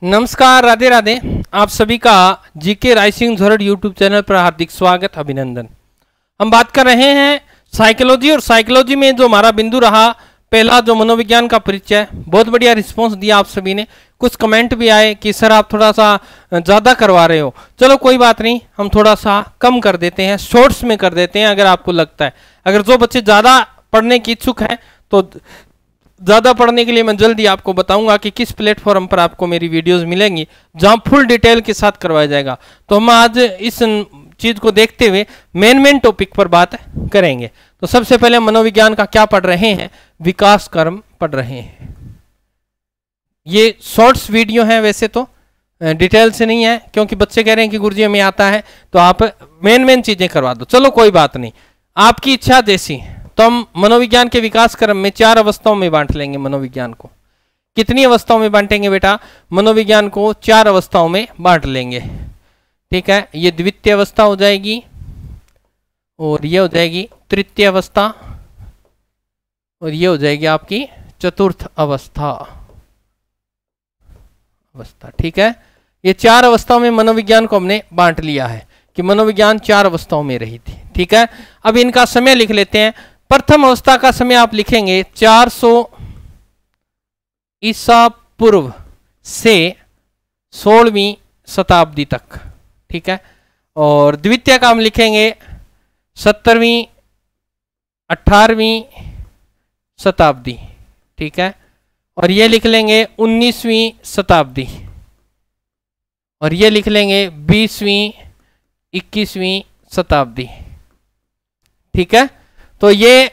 नमस्कार, राधे राधे। आप सभी का जीके राइसिंग झोरड यूट्यूब चैनल पर हार्दिक स्वागत, अभिनंदन। हम बात कर रहे हैं साइकोलॉजी, और साइकोलॉजी में जो हमारा बिंदु रहा पहला, जो मनोविज्ञान का परिचय, बहुत बढ़िया रिस्पांस दिया आप सभी ने। कुछ कमेंट भी आए कि सर आप थोड़ा सा ज़्यादा करवा रहे हो। चलो कोई बात नहीं, हम थोड़ा सा कम कर देते हैं, शॉर्ट्स में कर देते हैं अगर आपको लगता है। अगर जो बच्चे ज़्यादा पढ़ने की इच्छुक हैं तो ज़्यादा पढ़ने के लिए मैं जल्दी आपको बताऊंगा कि किस प्लेटफॉर्म पर आपको मेरी वीडियोस मिलेंगी जहां फुल डिटेल के साथ करवाया जाएगा। तो हम आज इस चीज़ को देखते हुए मेन टॉपिक पर बात करेंगे। तो सबसे पहले मनोविज्ञान का क्या पढ़ रहे हैं? विकास क्रम पढ़ रहे हैं। ये शॉर्ट्स वीडियो है, वैसे तो डिटेल से नहीं है, क्योंकि बच्चे कह रहे हैं कि गुरुजी हमें आता है तो आप मेन चीज़ें करवा दो। चलो कोई बात नहीं, आपकी इच्छा जैसी। तो हम मनोविज्ञान के विकास क्रम में 4 अवस्थाओं में बांट लेंगे मनोविज्ञान को। कितनी अवस्थाओं में बांटेंगे बेटा? मनोविज्ञान को 4 अवस्थाओं में बांट लेंगे। ठीक है, ये द्वितीय अवस्था हो जाएगी, और ये हो जाएगी तृतीय अवस्था, और ये हो जाएगी आपकी चतुर्थ अवस्था। ठीक है, ये 4 अवस्थाओं में मनोविज्ञान को हमने बांट लिया है कि मनोविज्ञान 4 अवस्थाओं में रही थी। ठीक है, अब इनका समय लिख लेते हैं। प्रथम अवस्था का समय आप लिखेंगे 400 ईसा पूर्व से 16वीं शताब्दी तक। ठीक है, और द्वितीय का हम लिखेंगे 17वीं 18वीं शताब्दी। ठीक है, और ये लिख लेंगे 19वीं शताब्दी, और ये लिख लेंगे 20वीं 21वीं शताब्दी। ठीक है, तो ये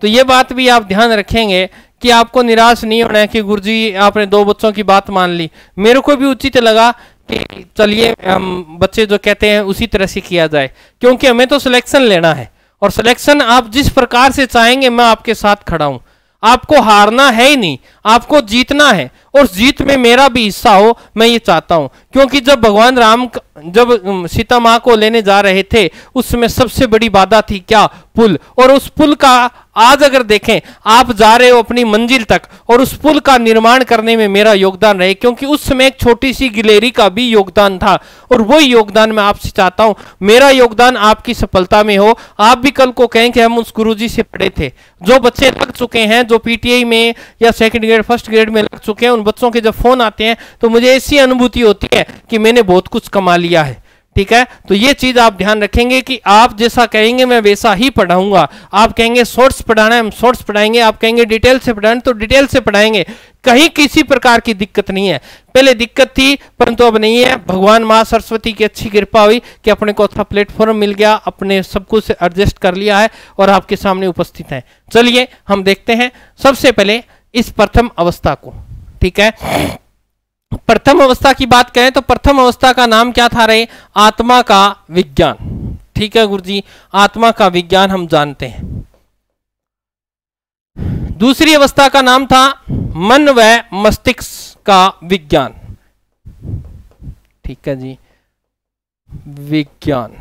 तो ये बात भी आप ध्यान रखेंगे कि आपको निराश नहीं होना है कि गुरुजी आपने 2 बच्चों की बात मान ली। मेरे को भी उचित लगा कि चलिए हम बच्चे जो कहते हैं उसी तरह से किया जाए, क्योंकि हमें तो सिलेक्शन लेना है, और सिलेक्शन आप जिस प्रकार से चाहेंगे मैं आपके साथ खड़ा हूं। आपको हारना है ही नहीं, आपको जीतना है, और जीत में मेरा भी हिस्सा हो, मैं ये चाहता हूं। क्योंकि जब भगवान राम जब सीता माँ को लेने जा रहे थे, उस समय सबसे बड़ी बाधा थी क्या? पुल। और उस पुल का आज अगर देखें, आप जा रहे हो अपनी मंजिल तक, और उस पुल का निर्माण करने में मेरा योगदान रहे, क्योंकि उस समय एक छोटी सी गिलेरी का भी योगदान था, और वही योगदान मैं आपसे चाहता हूं। मेरा योगदान आपकी सफलता में हो। आप भी कल को कहें कि हम उस गुरुजी से पढ़े थे। जो बच्चे लग चुके हैं, जो पीटीआई में या सेकंड ग्रेड फर्स्ट ग्रेड में लग चुके हैं, उन बच्चों के जब फोन आते हैं तो मुझे ऐसी अनुभूति होती है कि मैंने बहुत कुछ कमा लिया है। ठीक है, तो ये चीज आप ध्यान रखेंगे कि आप जैसा कहेंगे मैं वैसा ही पढ़ाऊंगा। आप कहेंगे शॉर्ट्स पढ़ाना है, हम शॉर्ट्स पढ़ाएंगे। आप कहेंगे डिटेल से पढ़ाना, तो डिटेल से पढ़ाएंगे। कहीं किसी प्रकार की दिक्कत नहीं है। पहले दिक्कत थी, परंतु अब नहीं है। भगवान माँ सरस्वती की अच्छी कृपा हुई कि अपने को अच्छा प्लेटफॉर्म मिल गया, अपने सब कुछ एडजस्ट कर लिया है और आपके सामने उपस्थित है। चलिए हम देखते हैं सबसे पहले इस प्रथम अवस्था को। ठीक है, प्रथम अवस्था की बात करें तो प्रथम अवस्था का नाम क्या था रे? आत्मा का विज्ञान। ठीक है गुरुजी, आत्मा का विज्ञान हम जानते हैं। दूसरी अवस्था का नाम था मन व मस्तिष्क का विज्ञान। ठीक है जी, विज्ञान।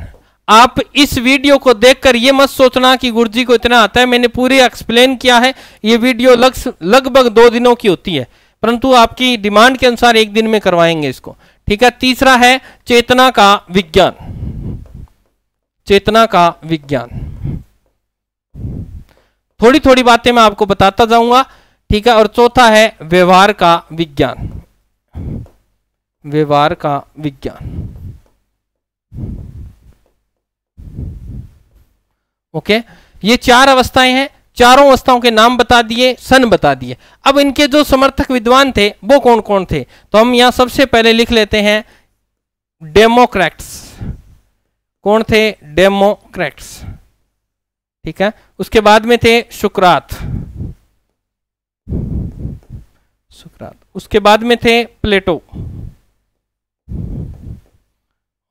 आप इस वीडियो को देखकर ये मत सोचना कि गुरुजी को इतना आता है। मैंने पूरे एक्सप्लेन किया है। ये वीडियो लगभग 2 दिनों की होती है, परंतु आपकी डिमांड के अनुसार 1 दिन में करवाएंगे इसको। ठीक है, तीसरा है चेतना का विज्ञान। चेतना का विज्ञान, थोड़ी थोड़ी बातें मैं आपको बताता जाऊंगा। ठीक है, और चौथा है व्यवहार का विज्ञान। व्यवहार का विज्ञान। ओके, ये 4 अवस्थाएं हैं। चारों अवस्थाओं के नाम बता दिए, सन बता दिए। अब इनके जो समर्थक विद्वान थे वो कौन कौन थे? तो हम यहां सबसे पहले लिख लेते हैं डेमोक्रेट्स। कौन थे? डेमोक्रेट्स। ठीक है, उसके बाद में थे सुकरात। उसके बाद में थे प्लेटो,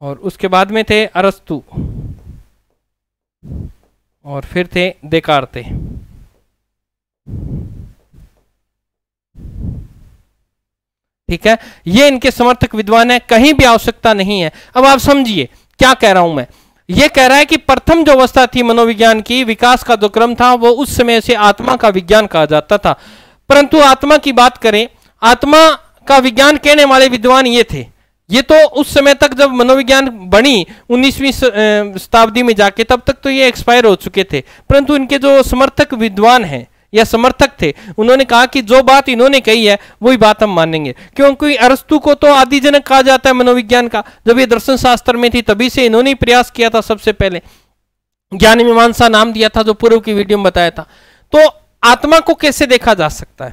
और उसके बाद में थे अरस्तु, और फिर थे देकार्ते। ठीक है, ये इनके समर्थक विद्वान है, कहीं भी आवश्यकता नहीं है। अब आप समझिए क्या कह रहा हूं मैं। ये कह रहा है कि प्रथम जो अवस्था थी मनोविज्ञान की, विकास का जो क्रम था, वो उस समय से आत्मा का विज्ञान कहा जाता था। परंतु आत्मा की बात करें, आत्मा का विज्ञान कहने वाले विद्वान ये थे। ये तो उस समय तक जब मनोविज्ञान बनी 19वीं शताब्दी में जाके, तब तक तो ये एक्सपायर हो चुके थे, परंतु इनके जो समर्थक विद्वान हैं या समर्थक थे, उन्होंने कहा कि जो बात इन्होंने कही है वही बात हम मानेंगे, क्योंकि अरस्तु को तो आदिजनक कहा जाता है मनोविज्ञान का। जब ये दर्शन शास्त्र में थी तभी से इन्होंने प्रयास किया था, सबसे पहले ज्ञान मीमांसा नाम दिया था, जो पूर्व की वीडियो में बताया था। तो आत्मा को कैसे देखा जा सकता है?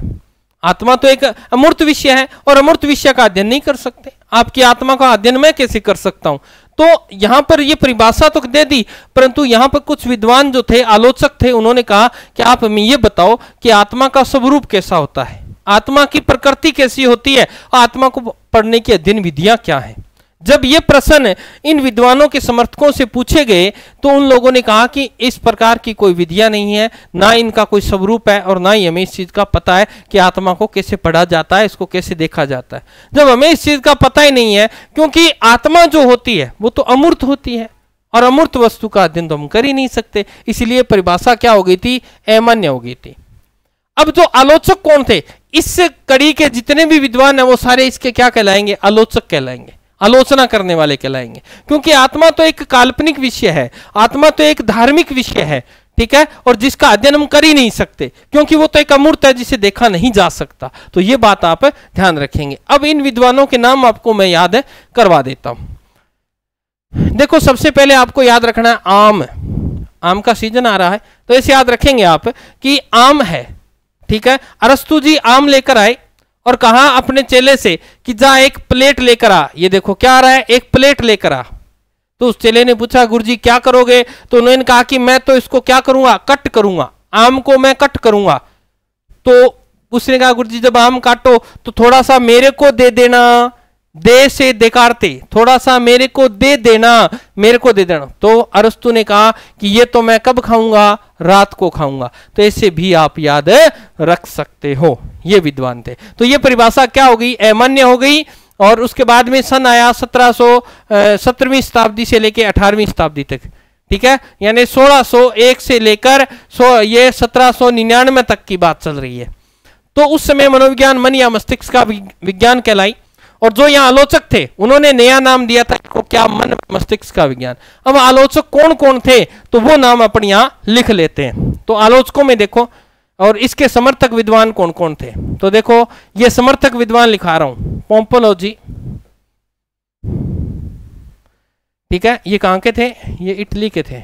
आत्मा तो एक अमूर्त विषय है और अमूर्त विषय का अध्ययन नहीं कर सकते। आपकी आत्मा का अध्ययन मैं कैसे कर सकता हूं? तो यहां पर ये परिभाषा तो दे दी, परंतु यहां पर कुछ विद्वान जो थे, आलोचक थे, उन्होंने कहा कि आप हमें ये बताओ कि आत्मा का स्वरूप कैसा होता है, आत्मा की प्रकृति कैसी होती है, आत्मा को पढ़ने की अध्ययन विधियां क्या है। जब ये प्रश्न इन विद्वानों के समर्थकों से पूछे गए तो उन लोगों ने कहा कि इस प्रकार की कोई विधियां नहीं है, ना इनका कोई स्वरूप है, और ना ही हमें इस चीज का पता है कि आत्मा को कैसे पढ़ा जाता है, इसको कैसे देखा जाता है। जब हमें इस चीज का पता ही नहीं है, क्योंकि आत्मा जो होती है वो तो अमूर्त होती है और अमूर्त वस्तु का अध्ययन तो हम कर ही नहीं सकते, इसलिए परिभाषा क्या हो गई थी? अमान्य हो गई थी। अब जो आलोचक कौन थे? इस कड़ी के जितने भी विद्वान है वो सारे इसके क्या कहलाएंगे? आलोचक कहलाएंगे, आलोचना करने वाले कहलाएंगे, क्योंकि आत्मा तो एक काल्पनिक विषय है, आत्मा तो एक धार्मिक विषय है, ठीक है, और जिसका अध्ययन हम कर ही नहीं सकते, क्योंकि वो तो एक अमूर्त है जिसे देखा नहीं जा सकता। तो ये बात आप ध्यान रखेंगे। अब इन विद्वानों के नाम आपको मैं याद करवा देता हूं। देखो, सबसे पहले आपको याद रखना है आम। आम का सीजन आ रहा है, तो ऐसे याद रखेंगे आप कि आम है, ठीक है। अरस्तु जी आम लेकर आए और कहा अपने चेले से कि जा एक प्लेट लेकर आ। ये देखो क्या आ रहा है? एक प्लेट लेकर आ। तो उस चेले ने पूछा गुरुजी क्या करोगे? तो उन्होंने कहा कि मैं तो इसको क्या करूंगा? कट करूंगा, आम को मैं कट करूंगा। तो उसने कहा गुरुजी जब आम काटो तो थोड़ा सा मेरे को दे देना, दे से देकारते, थोड़ा सा मेरे को दे देना, मेरे को दे देना। तो अरस्तु ने कहा कि ये तो मैं कब खाऊंगा? रात को खाऊंगा। तो ऐसे भी आप याद रख सकते हो। ये विद्वान थे। तो ये परिभाषा क्या हो गई? अमान्य हो गई। और उसके बाद में सन आया 17वीं शताब्दी से लेकर 18वीं शताब्दी तक, ठीक है, यानी 1601 से लेकर ये 1799 तक की बात चल रही है। तो उस समय मनोविज्ञान मन या मस्तिष्क का विज्ञान कहलाई, और जो यहाँ आलोचक थे उन्होंने नया नाम दिया था को क्या? मन मस्तिष्क का विज्ञान। अब आलोचक कौन कौन थे तो वो नाम अपन यहाँ लिख लेते हैं। तो आलोचकों में देखो, और इसके समर्थक विद्वान कौन कौन थे, तो देखो ये समर्थक विद्वान लिखा रहा हूं। पोम्पोलोजी, ठीक है, ये कहां के थे? ये इटली के थे।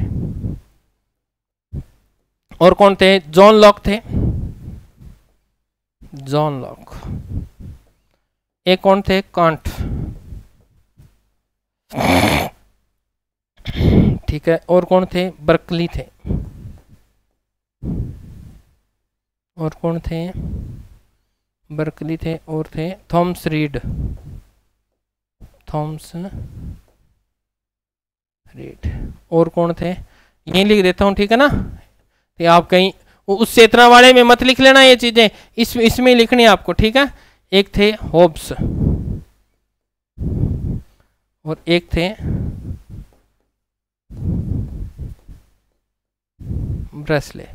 और कौन थे? जॉन लॉक थे, जॉन लॉक। एक कौन थे? कांट, ठीक है। और कौन थे? बर्कली थे। और कौन थे? बर्कली थे। और थे थॉमस रीड, थॉमस रीड। और कौन थे? यही लिख देता हूं, ठीक है ना। तो आप कहीं उस चेतना वाले में मत लिख लेना ये चीजें, इसमें लिखनी है आपको, ठीक है। एक थे होब्स और एक थे ब्रेसले।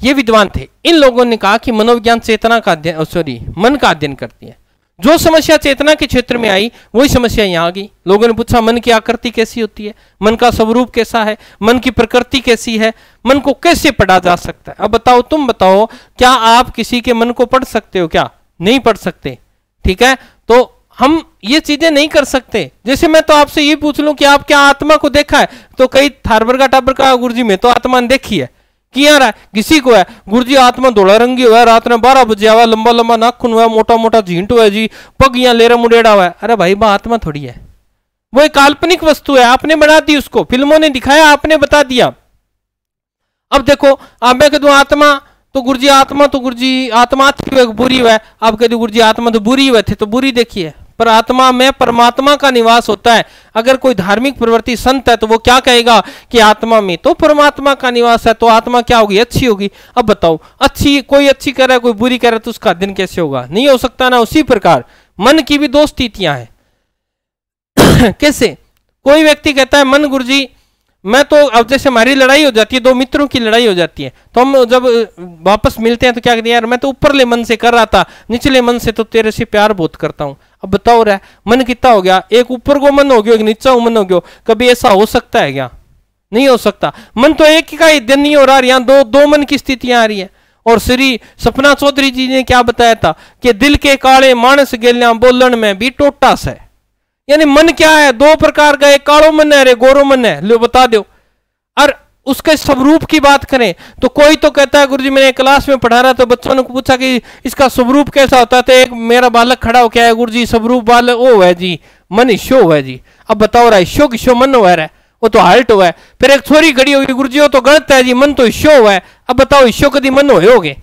ये विद्वान थे। इन लोगों ने कहा कि मनोविज्ञान चेतना का अध्ययन, मन का अध्ययन करती है। जो समस्या चेतना के क्षेत्र में आई वही समस्या यहाँ आ गई। लोगों ने पूछा मन की आकृति कैसी होती है, मन का स्वरूप कैसा है, मन की प्रकृति कैसी है, मन को कैसे पढ़ा जा सकता है। अब बताओ, तुम बताओ, क्या आप किसी के मन को पढ़ सकते हो? क्या नहीं पढ़ सकते, ठीक है। तो हम ये चीजें नहीं कर सकते। जैसे मैं तो आपसे ये पूछ लूं कि आप क्या आत्मा को देखा है, तो कई थारबर का टाबर का गुरुजी में तो आत्मा ने देखी है, किया रहा है किसी को है गुरुजी आत्मा धोला रंगी हुआ है, रात में 12 बजे आवा, लंबा लंबा नाखून हुआ, मोटा मोटा झींट हुआ जी, पग यहाँ लेरा मुडेड़ा हुआ है। अरे भाई वह आत्मा थोड़ी है, वो एक काल्पनिक वस्तु है, आपने बना दी उसको, फिल्मों ने दिखाया, आपने बता दिया। अब देखो, अब मैं कह दूं आत्मा तो गुरुजी आत्मा, तो गुरुजी आत्मा अच्छी हुआ बुरी हुआ है, आप कहते गुरुजी आत्मा तो बुरी हुए थे, तो बुरी देखी है। पर आत्मा में परमात्मा का निवास होता है। अगर कोई धार्मिक प्रवृत्ति संत है तो वो क्या कहेगा कि आत्मा में तो परमात्मा का निवास है, तो आत्मा क्या होगी? अच्छी होगी। अब बताओ, अच्छी कोई अच्छी कह रहा है, कोई बुरी कह रहा है, तो उसका अध्ययन कैसे होगा? नहीं हो सकता ना। उसी प्रकार मन की भी दो स्थितियां हैं। कैसे? कोई व्यक्ति कहता है मन गुरुजी मैं तो अब जैसे हमारी लड़ाई हो जाती है, दो मित्रों की लड़ाई हो जाती है, तो हम जब वापस मिलते हैं तो क्या कहते हैं, यार मैं तो ऊपरले मन से कर रहा था, निचले मन से तो तेरे से प्यार बहुत करता हूं। अब बताओ रहा मन कितना हो गया, एक ऊपर को मन हो गया, एक नीचा मन हो गया। कभी ऐसा हो सकता है क्या? नहीं हो सकता। मन तो एक का ही दिन नहीं हो रहा, यहाँ दो मन की स्थितियां आ रही है। और श्री सपना चौधरी जी ने क्या बताया था कि दिल के काले मानस गेलियां बोलन में भी टोटास है। यानी मन क्या है, दो प्रकार का, एक कालो मन है, एक गोरो मन है। लो बता दो। और उसके स्वरूप की बात करें तो कोई तो कहता है, गुरुजी मैंने क्लास में पढ़ा रहा तो बच्चों ने पूछा कि इसका स्वरूप कैसा होता है, तो एक मेरा बालक खड़ा हो क्या है, गुरुजी स्वरूप बालक वो है जी, मन ईशो है जी। अब बताओ रहा ईशो किशो मन हो रहा है, वो तो हाल्ट हुआ है। फिर एक छोरी खड़ी होगी, गुरुजी वो तो गलत है जी, मन तो ईशो हुआ है। अब बताओ ईशो कभी मन होगे?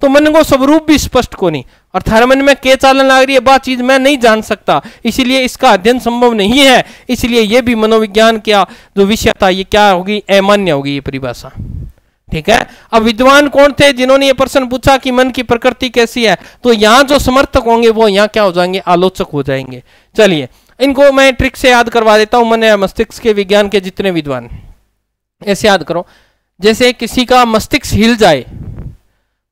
तो मन को स्वरूप भी स्पष्ट को नहीं, और थारे मन में के चालन लग रही है बात चीज मैं नहीं जान सकता, इसीलिए इसका अध्ययन संभव नहीं है। इसलिए ये भी मनोविज्ञान का जो विषय था ये क्या होगी, अमान्य होगी ये परिभाषा। ठीक है। अब विद्वान कौन थे जिन्होंने ये प्रश्न पूछा कि मन की प्रकृति कैसी है? तो यहाँ जो समर्थक होंगे वो यहाँ क्या हो जाएंगे, आलोचक हो जाएंगे। चलिए इनको मैं ट्रिक से याद करवा देता हूं। मन या मस्तिष्क के विज्ञान के जितने विद्वान, ऐसे याद करो, जैसे किसी का मस्तिष्क हिल जाए,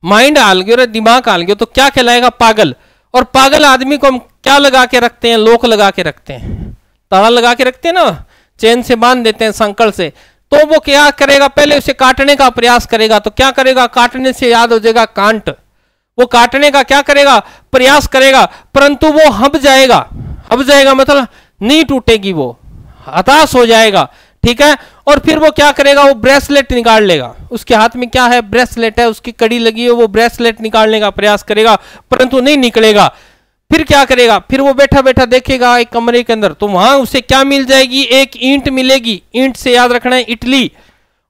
माइंड हाल गया, दिमाग हाल गया, तो क्या कहलाएगा, पागल। और पागल आदमी को हम क्या लगा के रखते हैं, लोक लगा के रखते हैं, ताला लगा के रखते हैं ना, चेन से बांध देते हैं, संकल से। तो वो क्या करेगा, पहले उसे काटने का प्रयास करेगा। तो क्या करेगा, काटने से याद हो जाएगा कांट, वो काटने का क्या करेगा, प्रयास करेगा, परंतु वो हब जाएगा। हब जाएगा मतलब नहीं टूटेगी, वो हताश हो जाएगा। ठीक है। और फिर वो क्या करेगा, वो ब्रेसलेट निकाल लेगा। उसके हाथ में क्या है, ब्रेसलेट है, उसकी कड़ी लगी है, वो ब्रेसलेट निकालने का प्रयास करेगा, परंतु नहीं निकलेगा। फिर क्या करेगा, फिर वो बैठा बैठा देखेगा एक कमरे के अंदर, तो वहां उसे क्या मिल जाएगी, एक ईंट मिलेगी। ईंट से याद रखना है इटली।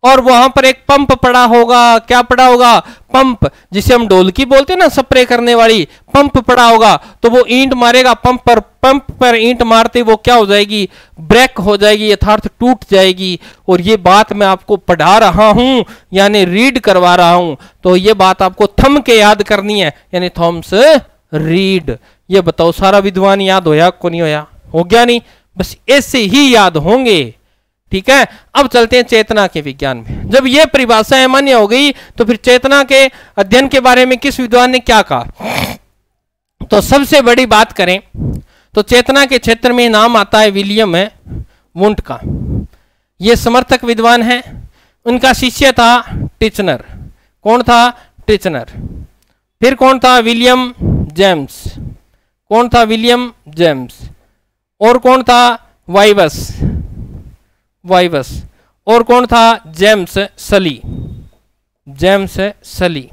और वहां पर एक पंप पड़ा होगा। क्या पड़ा होगा, पंप, जिसे हम ढोलकी बोलते हैं ना, स्प्रे करने वाली, पंप पड़ा होगा। तो वो ईंट मारेगा पंप पर ईंट मारते वो क्या हो जाएगी, ब्रेक हो जाएगी, यथार्थ टूट जाएगी। और ये बात मैं आपको पढ़ा रहा हूं, यानी रीड करवा रहा हूं, तो ये बात आपको थम के याद करनी है, यानी थॉमस रीड। ये बताओ सारा विद्वान याद होया को नहीं होया? हो गया नहीं, बस ऐसे ही याद होंगे। ठीक है। अब चलते हैं चेतना के विज्ञान में। जब यह परिभाषा मान्य हो गई तो फिर चेतना के अध्ययन के बारे में किस विद्वान ने क्या कहा? तो सबसे बड़ी बात करें तो चेतना के क्षेत्र में नाम आता है विलियम वुंट का। ये समर्थक विद्वान है। उनका शिष्य था टिचनर। कौन था, टिचनर। फिर कौन था, विलियम जेम्स। कौन था, विलियम जेम्स। और कौन था, वाइवस। और कौन था, जेम्स सली। जेम्स सली।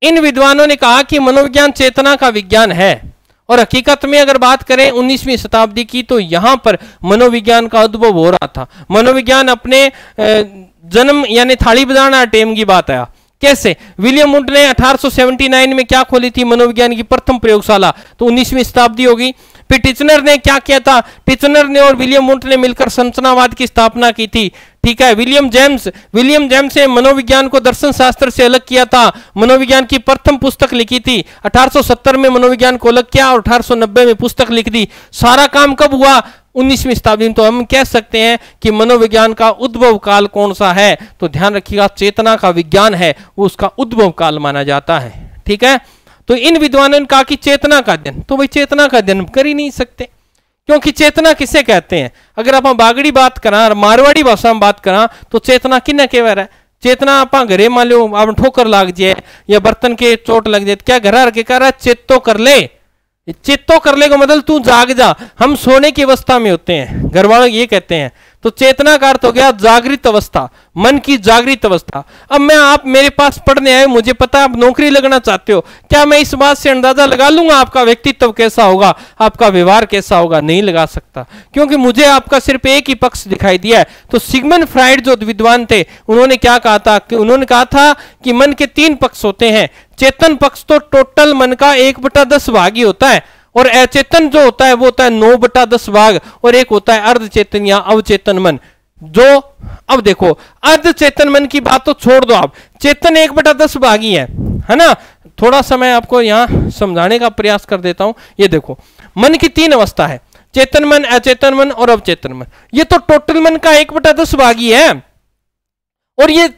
इन विद्वानों ने कहा कि मनोविज्ञान चेतना का विज्ञान है। और हकीकत में अगर बात करें 19वीं शताब्दी की, तो यहां पर मनोविज्ञान का उद्भव हो रहा था। मनोविज्ञान अपने जन्म यानी थाली बजाना टेम की बात आया। कैसे, विलियम वुंट ने 1879 में क्या खोली थी, मनोविज्ञान की प्रथम प्रयोगशाला। तो 19वीं शताब्दी होगी। फिर टिचनर ने क्या किया था, टिचनर ने और विलियम वुंट ने मिलकर संरचनावाद की स्थापना की थी। ठीक है। विलियम जेम्स ने मनोविज्ञान को दर्शन शास्त्र से अलग किया था। मनोविज्ञान की प्रथम पुस्तक लिखी थी। 1870 में मनोविज्ञान को अलग किया और 1890 में पुस्तक लिख दी। सारा काम कब हुआ, 19वीं शताब्दी में। तो हम कह सकते हैं कि मनोविज्ञान का उद्भव काल कौन सा है, तो ध्यान रखिएगा चेतना का विज्ञान है वो उसका उद्भव काल माना जाता है। ठीक है। तो इन विद्वानों ने कहा कि चेतना का अध्ययन, तो भाई चेतना का अध्ययन कर ही नहीं सकते, क्योंकि चेतना किसे कहते हैं। अगर आप बागड़ी बात करा, मारवाड़ी भाषा में बात करा, तो चेतना किन्ने कह रहा है। चेतना आप घरे मान लो आप ठोकर लाग जाए या बर्तन के चोट लग जाए, क्या घर के कह रहा है, चेतो कर ले। चेतो कर ले का मतलब तू जाग जा। हम सोने की अवस्था में होते हैं, घर वाले ये कहते हैं। तो चेतना का अर्थ हो गया जागृत अवस्था, मन की जागृत अवस्था। अब मैं, आप मेरे पास पढ़ने आए, मुझे पता है आप नौकरी लगना चाहते हो, क्या मैं इस बात से अंदाजा लगा लूंगा आपका व्यक्तित्व कैसा होगा, आपका व्यवहार कैसा होगा? नहीं लगा सकता, क्योंकि मुझे आपका सिर्फ एक ही पक्ष दिखाई दिया है। तो सिगमंड फ्राइड जो विद्वान थे, उन्होंने क्या कहा था, कि उन्होंने कहा था कि मन के 3 पक्ष होते हैं। चेतन पक्ष तो टोटल मन का 1/10 भाग ही होता है, और अचेतन जो होता है वो होता है 9/10 भाग, और एक होता है अर्धचेतन या अवचेतन मन। जो अब देखो, अर्धचेतन मन की बात तो छोड़ दो, आप चेतन 1/10 भाग ही है ना। थोड़ा सा मैं आपको यहां समझाने का प्रयास कर देता हूं। ये देखो, मन की 3 अवस्था है। चेतन मन, अचेतन मन और अवचेतन मन। ये तो टोटल मन का 1/10 भाग ही है, और ये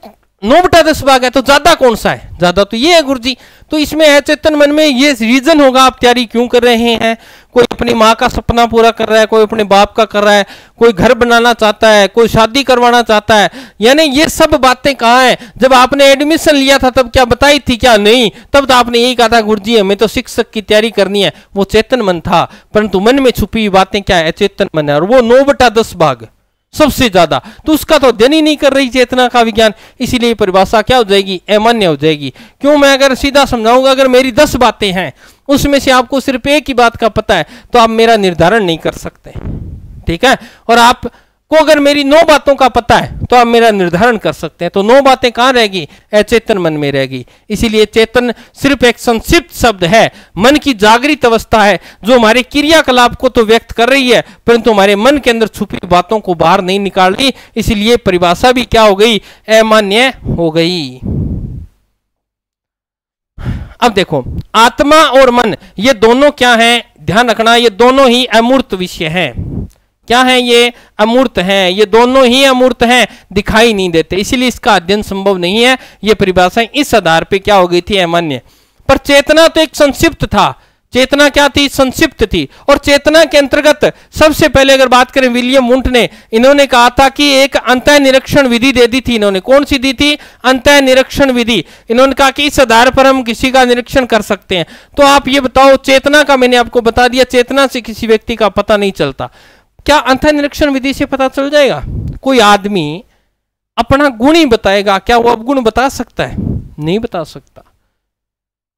9/10 भाग है, तो ज्यादा कौन सा है? ज्यादा तो ये है गुरुजी। तो इसमें अचेतन मन में ये रीजन होगा आप तैयारी क्यों कर रहे हैं। कोई अपनी माँ का सपना पूरा कर रहा है, कोई अपने बाप का कर रहा है, कोई घर बनाना चाहता है, कोई शादी करवाना चाहता है। यानी ये सब बातें कहाँ हैं? जब आपने एडमिशन लिया था तब क्या बताई थी? क्या नहीं? तब तो आपने यही कहा था गुरुजी हमें तो शिक्षक की तैयारी करनी है। वो चेतन मन था, परंतु मन में छुपी हुई बातें क्या है? अचेतन मन है, और वो 9/10 भाग सबसे ज्यादा। तो उसका तो अध्ययन ही नहीं कर रही चेतना का विज्ञान, इसीलिए परिभाषा क्या हो जाएगी? अमान्य हो जाएगी। क्यों? मैं अगर सीधा समझाऊंगा, अगर मेरी 10 बातें हैं उसमें से आपको सिर्फ एक ही बात का पता है, तो आप मेरा निर्धारण नहीं कर सकते, ठीक है। और आपको अगर मेरी 9 बातों का पता है तो आप मेरा निर्धारण कर सकते हैं। तो 9 बातें कहां रहेगी? अचेतन मन में रहेगी। इसीलिए चेतन सिर्फ एक संक्षिप्त शब्द है, मन की जागृत अवस्था है जो हमारे क्रियाकलाप को तो व्यक्त कर रही है, परंतु हमारे मन के अंदर छुपी बातों को बाहर नहीं निकाल रही। इसीलिए परिभाषा भी क्या हो गई? अमान्य हो गई। अब देखो, आत्मा और मन ये दोनों क्या हैं? ध्यान रखना, ये दोनों ही अमूर्त विषय हैं। क्या है? ये अमूर्त हैं, ये दोनों ही अमूर्त हैं, दिखाई नहीं देते, इसीलिए इसका अध्ययन संभव नहीं है। ये परिभाषाएं इस आधार पे क्या हो गई थी? अमान्य। पर चेतना तो एक संक्षिप्त था। चेतना क्या थी? संक्षिप्त थी। और चेतना के अंतर्गत सबसे पहले अगर बात करें, विलियम वुंट ने, इन्होंने कहा था कि एक अंतः निरीक्षण विधि दे दी थी। इन्होंने कौन सी दी थी? अंतः निरीक्षण विधि। इन्होंने कहा कि इस आधार पर हम किसी का निरीक्षण कर सकते हैं। तो आप ये बताओ, चेतना का मैंने आपको बता दिया, चेतना से किसी व्यक्ति का पता नहीं चलता। क्या अंतः निरीक्षण विधि से पता चल जाएगा? कोई आदमी अपना गुण ही बताएगा, क्या वो अवगुण बता सकता है? नहीं बता सकता।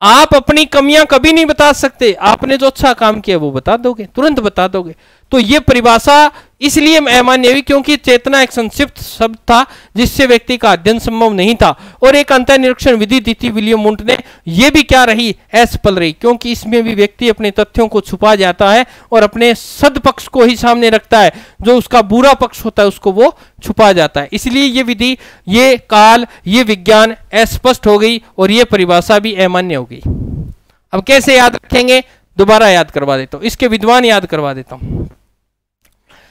आप अपनी कमियां कभी नहीं बता सकते। आपने जो अच्छा काम किया वो बता दोगे, तुरंत बता दोगे। तो ये परिभाषा इसलिए अमान्य हुई क्योंकि चेतना एक संक्षिप्त शब्द था जिससे व्यक्ति का अध्ययन संभव नहीं था। और एक अंतः निरीक्षण विधि दी थी विलियम वुंट ने, ये भी क्या रही? असफल रही, क्योंकि इसमें भी व्यक्ति अपने तथ्यों को छुपा जाता है और अपने सद पक्ष को ही सामने रखता है, जो उसका बुरा पक्ष होता है उसको वो छुपा जाता है। इसलिए ये विधि, ये काल, ये विज्ञान अस्पष्ट हो गई और ये परिभाषा भी अमान्य हो गई। अब कैसे याद रखेंगे? दोबारा याद करवा देता हूं, इसके विद्वान याद करवा देता हूं।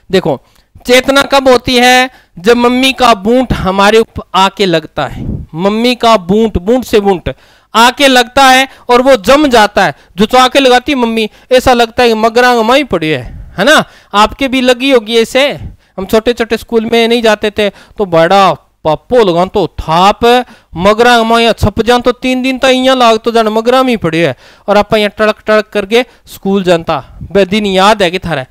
देखो, चेतना कब होती है? जब मम्मी का बूंट हमारे ऊपर आके लगता है। मम्मी का बूंट, बूंट से बूंट आके लगता है और वो जम जाता है। जो आके लगाती है मम्मी, ऐसा लगता है मगरांग माई पड़ी है ना? आपके भी लगी होगी ऐसे। हम छोटे छोटे स्कूल में नहीं जाते थे तो बड़ा पापो लगा तो थाप मगरा माया छप जान तो 3 दिन तक इं लाग तो जान मगरा में पड़े है। और आप टड़क टड़क करके स्कूल जानता। वह दिन याद है कि थारा,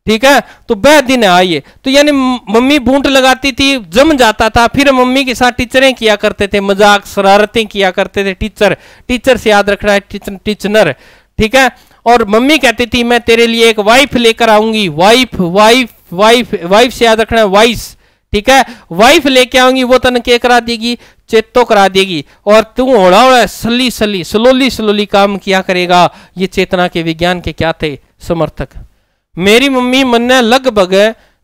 ठीक है? तो वह दिन आइए। तो यानी मम्मी बूंट लगाती थी, जम जाता था। फिर मम्मी के साथ टीचरें किया करते थे, मजाक शरारतें किया करते थे। टीचर से याद रखना है, टीचनर, ठीक है? और मम्मी कहती थी मैं तेरे लिए एक वाइफ लेकर आऊंगी। वाइफ वाइफ वाइफ वाइफ से याद रखना है, वाइस, ठीक है? वाइफ लेके आऊंगी, वो तन के करा देगी? चेतो करा देगी। और तू होड़ा होड़ा सली सली स्लोली स्लोली काम किया करेगा। ये चेतना के विज्ञान के क्या थे? समर्थक। मेरी मम्मी मन्ने लगभग,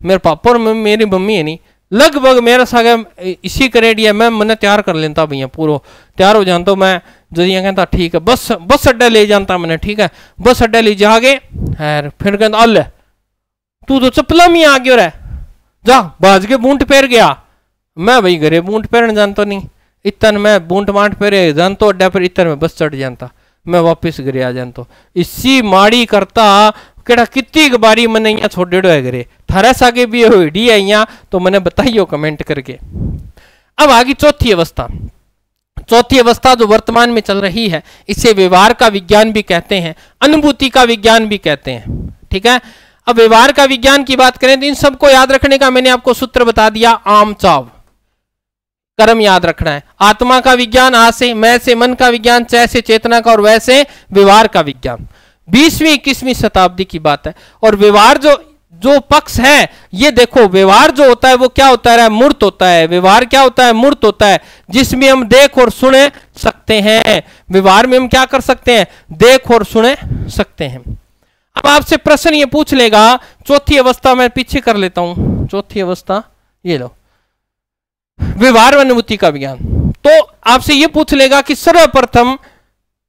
मेरे पापा और मेरी मम्मी है नहीं, लगभग मेरा सागा इसी करेडिया मैं मन्ने तैयार कर लेता भैया, पूरा तैयार हो जाता। मैं जो कहता ठीक है, बस अड्डा ले जाता मैंने, ठीक है? बस अड्डा ले जागे फिर कहता अल तू तो चप्पला में आ गया, जा बाज के बूंट पैर गया। मैं भाई घरे बूंट पैरन जानता नहीं, इतन मैं बूंट मांट पैरे जानता अड्डा पर, इतन में बस चढ़ जाता, मैं वापिस घरे आ जाता। इसी माड़ी करता केड़ा कितनी बारी मैंने यहाँ छोड़ेड़ो है घरे, थारा सागे भी होड़ी है यहाँ, तो मैंने बताइयो कमेंट करके। अब आगे चौथी अवस्था। चौथी अवस्था जो वर्तमान में चल रही है, इसे व्यवहार का विज्ञान भी कहते हैं, अनुभूति का विज्ञान भी कहते हैं, ठीक है? अब व्यवहार का विज्ञान की बात करें तो इन सबको याद रखने का मैंने आपको सूत्र बता दिया, आम चाव कर्म याद रखना है। आत्मा का विज्ञान आ से, मैं से मन का विज्ञान, च से चेतना का, और वैसे व्यवहार का विज्ञान। 20वीं 21वीं शताब्दी की बात है। और व्यवहार जो पक्ष है, ये देखो, व्यवहार जो होता है वो क्या होता है? मूर्त होता है। व्यवहार क्या होता है? मूर्त होता है, जिसमें हम देख और सुने सकते हैं। व्यवहार में हम क्या कर सकते हैं? देख और सुने सकते हैं। अब आपसे प्रश्न ये पूछ लेगा, चौथी अवस्था मैं पीछे कर लेता हूं, चौथी अवस्था ये लो, व्यवहार व अनुभूति का विज्ञान। तो आपसे ये पूछ लेगा कि सर्वप्रथम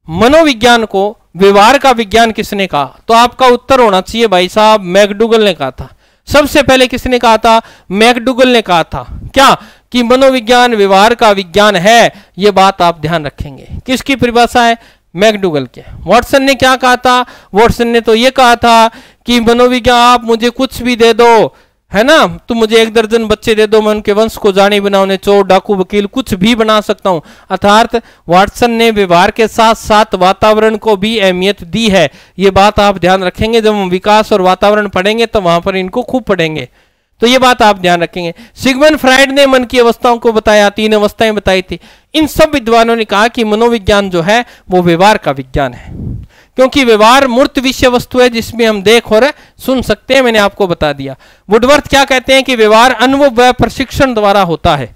मनोविज्ञान को व्यवहार का विज्ञान किसने कहा? तो आपका उत्तर होना चाहिए भाई साहब, मैकडूगल ने कहा था। सबसे पहले किसने कहा था? मैकडूगल ने कहा था। क्या? कि मनोविज्ञान व्यवहार का विज्ञान है। ये बात आप ध्यान रखेंगे। किसकी परिभाषा है? मैकडूगल के। वॉटसन ने क्या कहा था? वॉटसन ने तो ये कहा था कि मनोविज्ञान, आप मुझे कुछ भी दे दो, है ना, तुम मुझे 1 दर्जन बच्चे दे दो, मैं उनके वंश को जानी बनाऊं, उन्हें चोर, डाकू, वकील कुछ भी बना सकता हूं। अर्थात वाटसन ने व्यवहार के साथ साथ वातावरण को भी अहमियत दी है। ये बात आप ध्यान रखेंगे। जब हम विकास और वातावरण पढ़ेंगे तो वहां पर इनको खूब पढ़ेंगे, तो ये बात आप ध्यान रखेंगे। सिगमंड फ्राइड ने मन की अवस्थाओं को बताया, 3 अवस्थाएं बताई थी। इन सब विद्वानों ने कहा कि मनोविज्ञान जो है वो व्यवहार का विज्ञान है, क्योंकि व्यवहार मूर्त विषय वस्तु है जिसमें हम देख और सुन सकते हैं। मैंने आपको बता दिया। वुडवर्थ क्या कहते हैं कि व्यवहार अनुभव व प्रशिक्षण द्वारा होता है,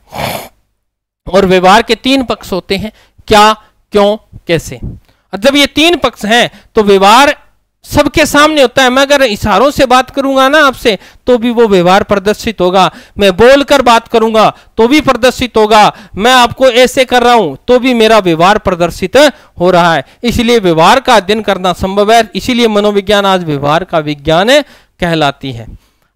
और व्यवहार के 3 पक्ष होते हैं, क्या, क्यों, कैसे। और जब ये 3 पक्ष हैं तो व्यवहार सबके सामने होता है। मैं अगर इशारों से बात करूंगा ना आपसे तो भी वो व्यवहार प्रदर्शित होगा, मैं बोलकर बात करूंगा तो भी प्रदर्शित होगा, मैं आपको ऐसे कर रहा हूं तो भी मेरा व्यवहार प्रदर्शित हो रहा है। इसलिए व्यवहार का अध्ययन करना संभव है। इसीलिए मनोविज्ञान आज व्यवहार का विज्ञान कहलाती है।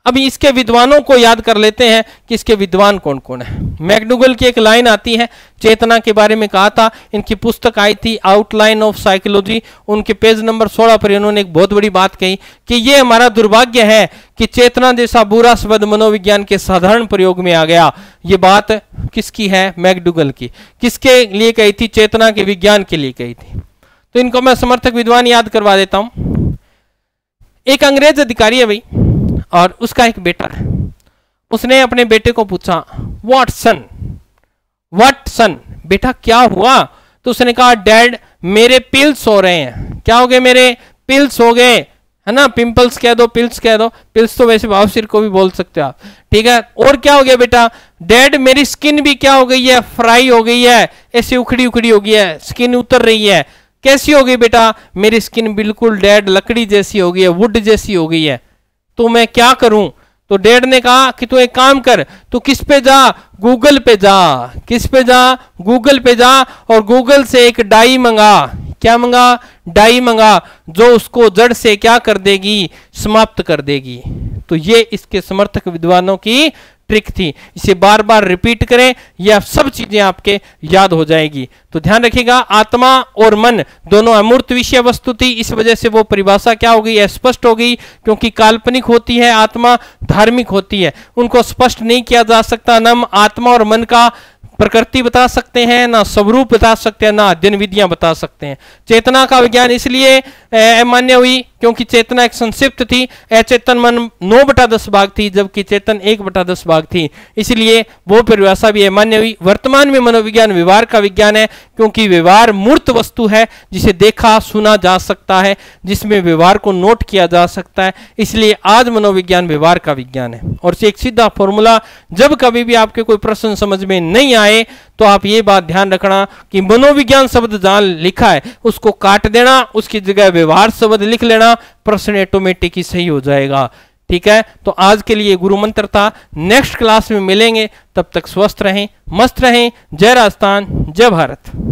अभी इसके विद्वानों को याद कर लेते हैं कि इसके विद्वान कौन कौन है। मैकडूगल की एक लाइन आती है, चेतना के बारे में कहा था। इनकी पुस्तक आई थी आउटलाइन ऑफ साइकोलॉजी, उनके पेज नंबर 16 पर इन्होंने एक बहुत बड़ी बात कही कि ये हमारा दुर्भाग्य है कि चेतना जैसा बुरा शब्द मनोविज्ञान के साधारण प्रयोग में आ गया। ये बात किसकी है? मैकडूगल की। किसके लिए कही थी? चेतना के विज्ञान के लिए कही थी। तो इनको मैं समर्थक विद्वान याद करवा देता हूं। एक अंग्रेज अधिकारी है भाई, और उसका एक बेटा है। उसने अपने बेटे को पूछा, वाटसन, वाटसन बेटा क्या हुआ? तो उसने कहा, डैड मेरे पिल्स हो रहे हैं। क्या हो गए? मेरे पिल्स हो गए, है ना, पिंपल्स कह दो, पिल्स कह दो, पिल्स तो वैसे बावसिर को भी बोल सकते हो आप, ठीक है। और क्या हो गया बेटा? डैड मेरी स्किन भी क्या हो गई है? फ्राई हो गई है, ऐसी उखड़ी उखड़ी हो गई है, स्किन उतर रही है। कैसी हो गई बेटा? मेरी स्किन बिल्कुल डैड लकड़ी जैसी हो गई है, वुड जैसी हो गई है। तो मैं क्या करूं? तो डैड ने कहा कि तू एक काम कर, तू किस पे जा? गूगल पे जा। किस पे जा? गूगल पे जा, और गूगल से एक डाई मंगा। क्या मंगा? डाई मंगा, जो उसको जड़ से क्या कर देगी? समाप्त कर देगी। तो ये इसके समर्थक विद्वानों की ट्रिक थी। इसे बार बार रिपीट करें, यह सब चीजें आपके याद हो जाएगी। तो ध्यान रखिएगा, आत्मा और मन दोनों अमूर्त विषय वस्तु थी, इस वजह से वो परिभाषा क्या हो गई? स्पष्ट हो गई, क्योंकि काल्पनिक होती है आत्मा, धार्मिक होती है, उनको स्पष्ट नहीं किया जा सकता। न हम आत्मा और मन का प्रकृति बता सकते हैं, ना स्वरूप बता सकते हैं, ना अध्ययन विधियां बता सकते हैं। चेतना का विज्ञान इसलिए अमान्य हुई क्योंकि चेतना एक संक्षिप्त थी। अचेतन मन 9/10 भाग थी, जबकि चेतन 1/10 भाग थी, इसलिए वो परिभाषा भी अमान्य हुई। वर्तमान में मनोविज्ञान व्यवहार का विज्ञान है, क्योंकि व्यवहार मूर्त वस्तु है जिसे देखा सुना जा सकता है, जिसमें व्यवहार को नोट किया जा सकता है। इसलिए आज मनोविज्ञान व्यवहार का विज्ञान है। और एक सीधा फॉर्मूला, जब कभी भी आपके कोई प्रश्न समझ में नहीं आए तो आप ये बात ध्यान रखना कि मनोविज्ञान शब्द जहां लिखा है उसको काट देना, उसकी जगह व्यवहार शब्द लिख लेना, प्रश्न ऑटोमेटिक ही सही हो जाएगा। ठीक है, तो आज के लिए गुरु मंत्र था। नेक्स्ट क्लास में मिलेंगे, तब तक स्वस्थ रहें, मस्त रहें। जय राजस्थान, जय भारत।